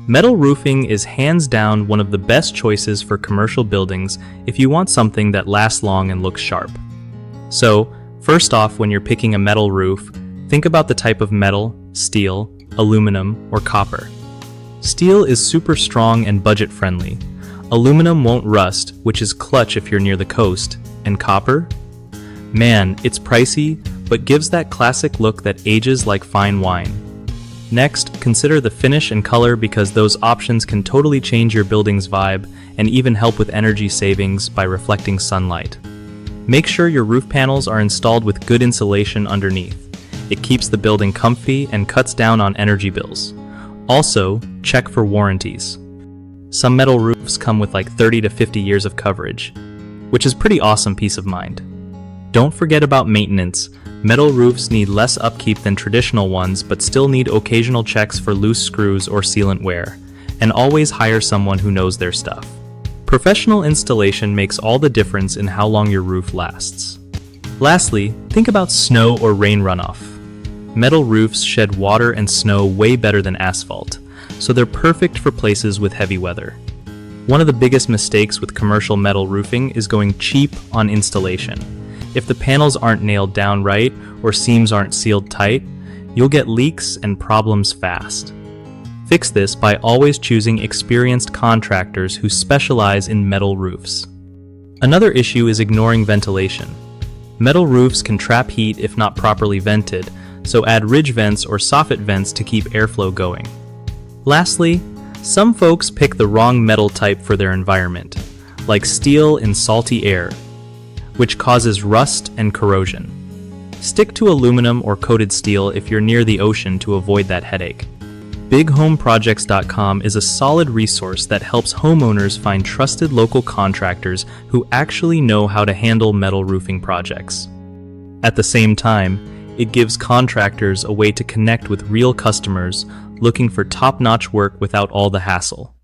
Metal roofing is hands down one of the best choices for commercial buildings if you want something that lasts long and looks sharp. So, first off, when you're picking a metal roof, think about the type of metal: steel, aluminum, or copper. Steel is super strong and budget-friendly. Aluminum won't rust, which is clutch if you're near the coast. And copper? Man, it's pricey, but gives that classic look that ages like fine wine. Next, consider the finish and color because those options can totally change your building's vibe and even help with energy savings by reflecting sunlight. Make sure your roof panels are installed with good insulation underneath. It keeps the building comfy and cuts down on energy bills. Also, check for warranties. Some metal roofs come with like 30 to 50 years of coverage, which is pretty awesome peace of mind. Don't forget about maintenance. Metal roofs need less upkeep than traditional ones but still need occasional checks for loose screws or sealant wear, and always hire someone who knows their stuff. Professional installation makes all the difference in how long your roof lasts. Lastly, think about snow or rain runoff. Metal roofs shed water and snow way better than asphalt, so they're perfect for places with heavy weather. One of the biggest mistakes with commercial metal roofing is going cheap on installation. If the panels aren't nailed down right or seams aren't sealed tight, you'll get leaks and problems fast. Fix this by always choosing experienced contractors who specialize in metal roofs. Another issue is ignoring ventilation. Metal roofs can trap heat if not properly vented, so add ridge vents or soffit vents to keep airflow going. Lastly, some folks pick the wrong metal type for their environment, like steel in salty air, which causes rust and corrosion. Stick to aluminum or coated steel if you're near the ocean to avoid that headache. BigHomeProjects.com is a solid resource that helps homeowners find trusted local contractors who actually know how to handle metal roofing projects. At the same time, it gives contractors a way to connect with real customers looking for top-notch work without all the hassle.